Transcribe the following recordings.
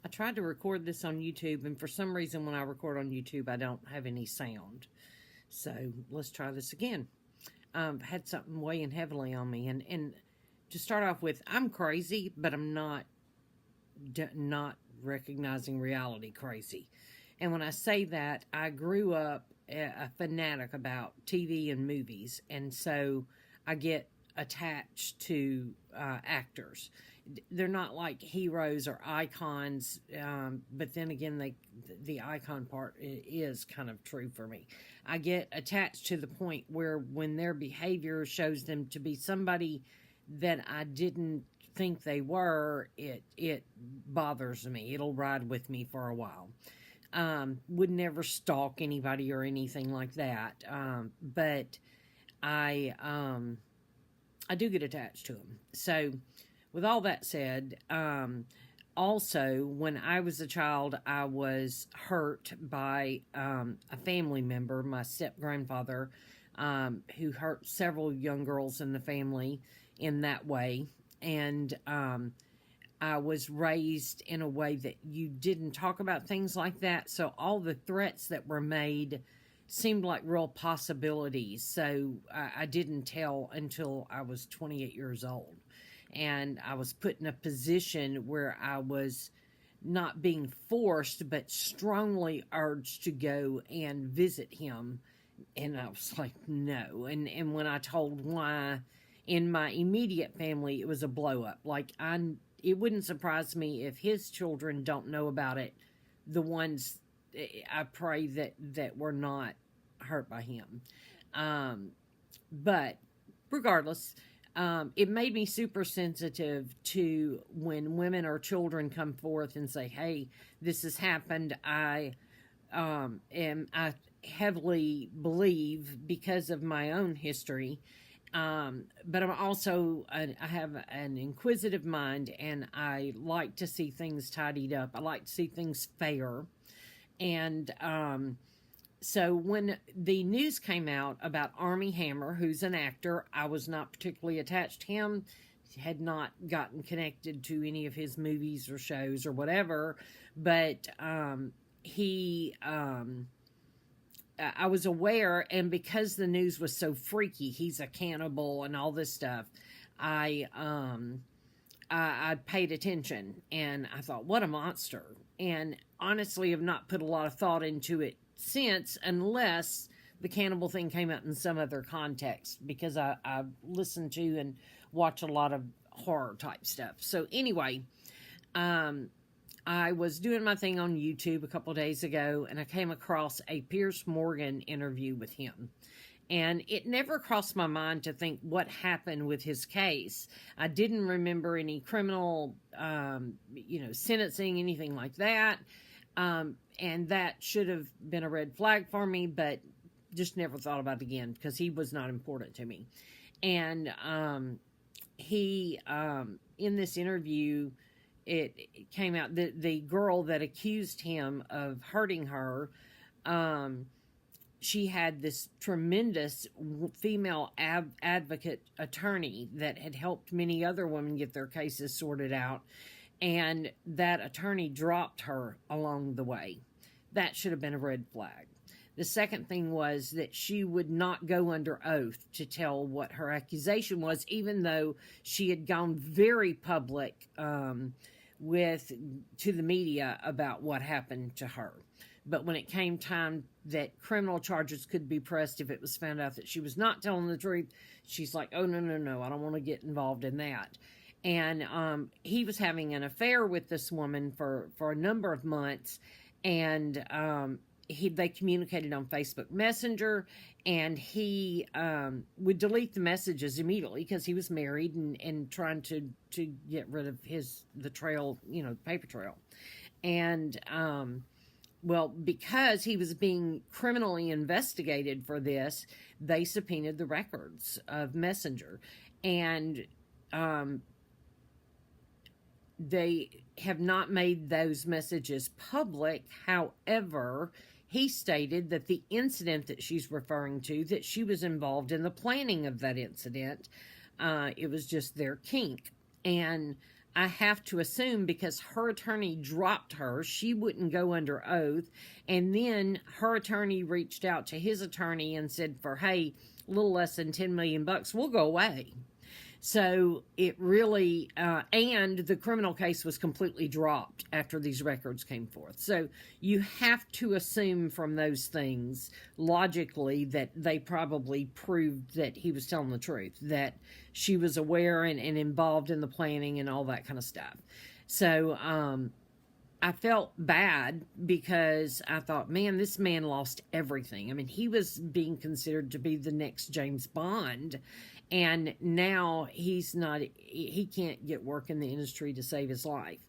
I tried to record this on YouTube, and for some reason when I record on YouTube, I don't have any sound. So let's try this again. Had something weighing heavily on me, and to start off with, I'm crazy, but I'm not recognizing reality crazy. And when I say that, I grew up a fanatic about TV and movies, and so I get attached to actors. They're not like heroes or icons, but then again, the icon part is kind of true for me. I get attached to the point where when their behavior shows them to be somebody that I didn't think they were, it bothers me. It'll ride with me for a while. Would never stalk anybody or anything like that, but I do get attached to them. So, with all that said, also, when I was a child, I was hurt by a family member, my step-grandfather, who hurt several young girls in the family in that way. And I was raised in a way that you didn't talk about things like that. So all the threats that were made seemed like real possibilities. So I didn't tell until I was 28 years old. And I was put in a position where I was not being forced, but strongly urged to go and visit him. And I was like, no. And when I told why, in my immediate family, it was a blow up. Like, it wouldn't surprise me if his children don't know about it. The ones I pray that were not hurt by him. But regardless, it made me super sensitive to when women or children come forth and say, hey, this has happened. I heavily believe, because of my own history, but I'm also, I have an inquisitive mind, and I like to see things tidied up. I like to see things fair. And so when the news came out about Armie Hammer, who's an actor, I was not particularly attached to him, had not gotten connected to any of his movies or shows or whatever, but I was aware, and because the news was so freaky, he's a cannibal and all this stuff, I paid attention, and I thought, what a monster. And honestly, have not put a lot of thought into it since, unless the cannibal thing came out in some other context, because I listened to and watch a lot of horror type stuff. So anyway, I was doing my thing on YouTube a couple days ago, and I came across a Piers Morgan interview with him. And it never crossed my mind to think what happened with his case. I didn't remember any criminal, sentencing, anything like that. And that should have been a red flag for me, but just never thought about it again because he was not important to me. And he, in this interview, it came out that the girl that accused him of hurting her, she had this tremendous female advocate attorney that had helped many other women get their cases sorted out, and that attorney dropped her along the way. That should have been a red flag. The second thing was that she would not go under oath to tell what her accusation was, even though she had gone very public to the media about what happened to her. But when it came time that criminal charges could be pressed if it was found out that she was not telling the truth, she's like, oh, no, I don't want to get involved in that. And he was having an affair with this woman for a number of months, and they communicated on Facebook Messenger, and he would delete the messages immediately because he was married and trying to get rid of the trail, paper trail. And well, because he was being criminally investigated for this, they subpoenaed the records of Messenger, and they have not made those messages public. However, he stated that the incident that she's referring to, that she was involved in the planning of that incident, it was just their kink. And I have to assume because her attorney dropped her, she wouldn't go under oath. And then her attorney reached out to his attorney and said, for, hey, a little less than $10 million, we'll go away. So it really, and the criminal case was completely dropped after these records came forth. So you have to assume from those things, logically, that they probably proved that he was telling the truth, that she was aware and involved in the planning and all that kind of stuff. So I felt bad because I thought, man, this man lost everything. I mean, he was being considered to be the next James Bond. And now he can't get work in the industry to save his life.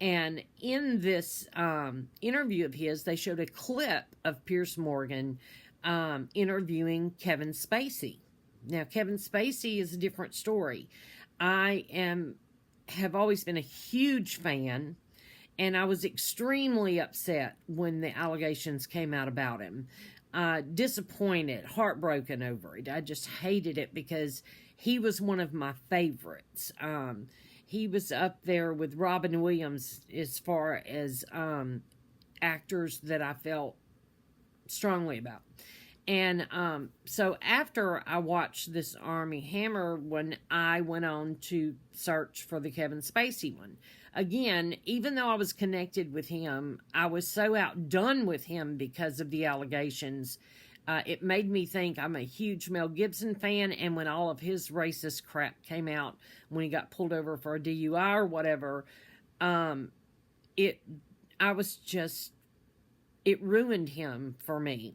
And in this interview of his, they showed a clip of Piers Morgan interviewing Kevin Spacey. Now, Kevin Spacey is a different story. I have always been a huge fan, and I was extremely upset when the allegations came out about him. Disappointed, heartbroken over it. I just hated it because he was one of my favorites. He was up there with Robin Williams as far as actors that I felt strongly about. And so after I watched this Armie Hammer one, I went on to search for the Kevin Spacey one. Again, even though I was connected with him, I was so outdone with him because of the allegations. It made me think I'm a huge Mel Gibson fan, and when all of his racist crap came out, when he got pulled over for a DUI or whatever, it ruined him for me.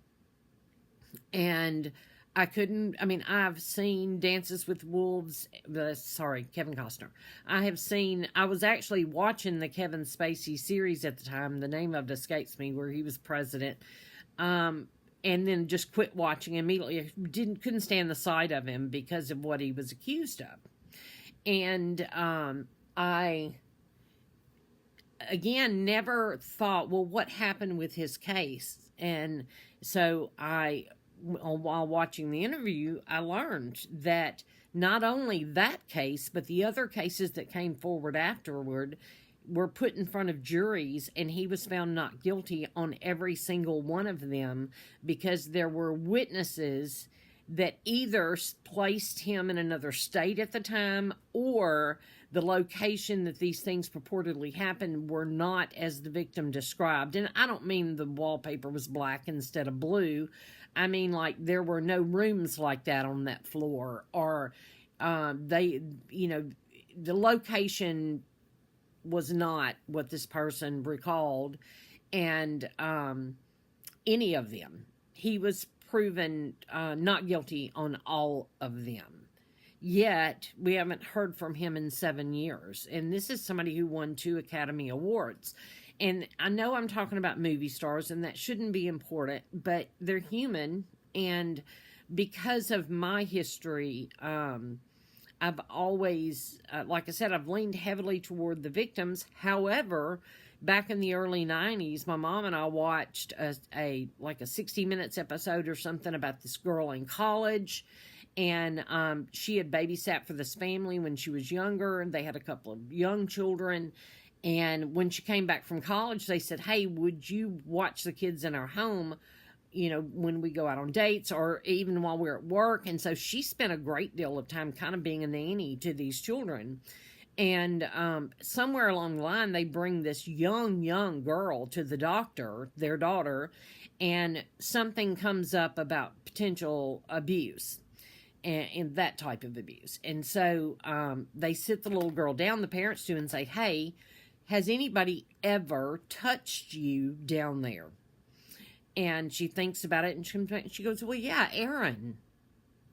And I've seen Dances with Wolves, Kevin Costner. I was actually watching the Kevin Spacey series at the time, the name of it escapes me, where he was president, and then just quit watching immediately. Couldn't stand the sight of him because of what he was accused of. And I, again, never thought, well, what happened with his case? And so while watching the interview, I learned that not only that case, but the other cases that came forward afterward were put in front of juries, and he was found not guilty on every single one of them because there were witnesses that either placed him in another state at the time, or the location that these things purportedly happened were not as the victim described. And I don't mean the wallpaper was black instead of blue. I mean, like, there were no rooms like that on that floor, or the location was not what this person recalled, and any of them. He was proven not guilty on all of them. Yet, we haven't heard from him in 7 years. And this is somebody who won 2 Academy Awards. And I know I'm talking about movie stars, and that shouldn't be important, but they're human. And because of my history, I've always, like I said, I've leaned heavily toward the victims. However, back in the early 90s, my mom and I watched a 60 Minutes episode or something about this girl in college. And she had babysat for this family when she was younger, and they had a couple of young children. And when she came back from college, they said, hey, would you watch the kids in our home, when we go out on dates or even while we're at work? And so she spent a great deal of time kind of being a nanny to these children. And somewhere along the line, they bring this young girl to the doctor, their daughter, and something comes up about potential abuse. And that type of abuse. And so they sit the little girl down, the parents do, and say, hey, has anybody ever touched you down there? And she thinks about it, and she goes, well, yeah, Aaron.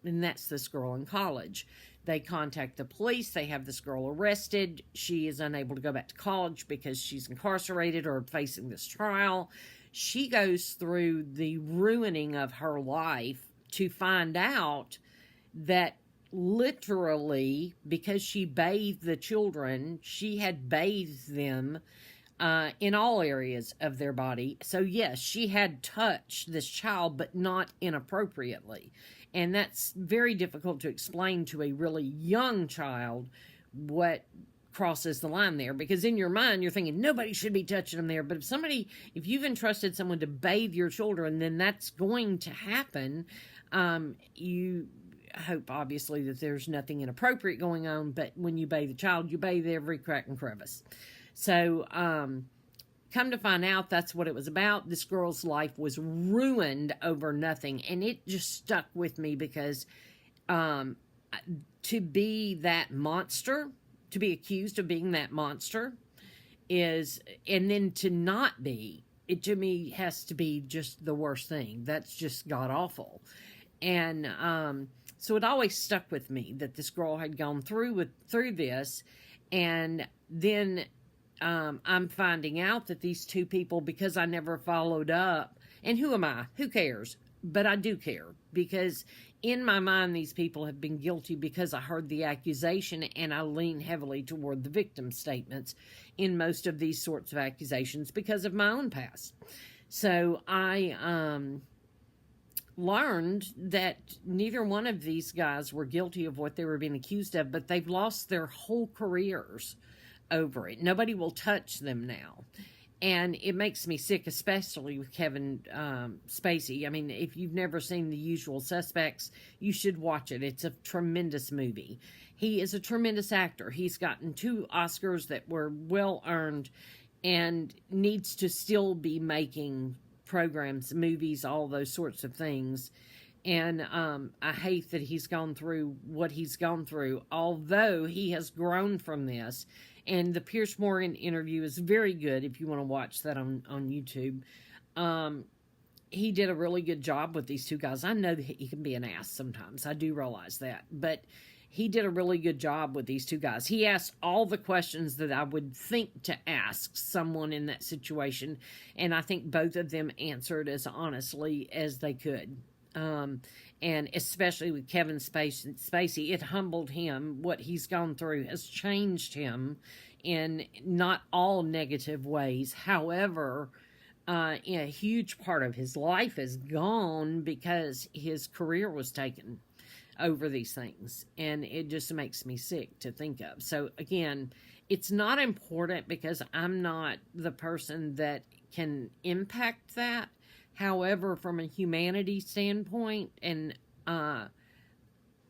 And that's this girl in college. They contact the police. They have this girl arrested. She is unable to go back to college because she's incarcerated or facing this trial. She goes through the ruining of her life to find out that literally, because she bathed the children, she had bathed them in all areas of their body. So yes, she had touched this child, but not inappropriately. And that's very difficult to explain to a really young child what crosses the line there, because in your mind you're thinking nobody should be touching them there. But if you've entrusted someone to bathe your children, then that's going to happen. You hope obviously that there's nothing inappropriate going on, but when you bathe a child, you bathe every crack and crevice. So come to find out, that's what it was about. This girl's life was ruined over nothing, and it just stuck with me because to be that monster, to be accused of being that monster is, and then to not be, it to me has to be just the worst thing. That's just god awful. And so it always stuck with me that this girl had gone through this, and then I'm finding out that these two people, because I never followed up, and who am I? Who cares? But I do care, because in my mind, these people have been guilty because I heard the accusation, and I lean heavily toward the victim statements in most of these sorts of accusations because of my own past. So I learned that neither one of these guys were guilty of what they were being accused of, but they've lost their whole careers over it. Nobody will touch them now. And it makes me sick, especially with Kevin Spacey. I mean, if you've never seen The Usual Suspects, you should watch it. It's a tremendous movie. He is a tremendous actor. He's gotten 2 Oscars that were well-earned and needs to still be making programs, movies, all those sorts of things. And I hate that he's gone through what he's gone through, although he has grown from this. And the Piers Morgan interview is very good if you want to watch that on YouTube. He did a really good job with these 2 guys. I know that he can be an ass sometimes. I do realize that. But he did a really good job with these 2 guys. He asked all the questions that I would think to ask someone in that situation. And I think both of them answered as honestly as they could. And especially with Kevin Spacey, it humbled him. What he's gone through has changed him in not all negative ways. However, a huge part of his life is gone because his career was taken over these things. And it just makes me sick to think of. So again, it's not important because I'm not the person that can impact that. However, from a humanity standpoint, and I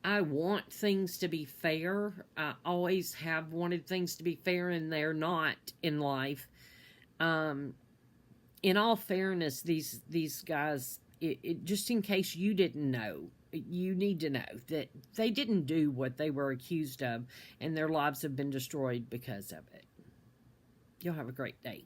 want things to be fair. I always have wanted things to be fair, and they're not in life. In all fairness, these guys, just in case you didn't know, you need to know that they didn't do what they were accused of, and their lives have been destroyed because of it. You'll have a great day.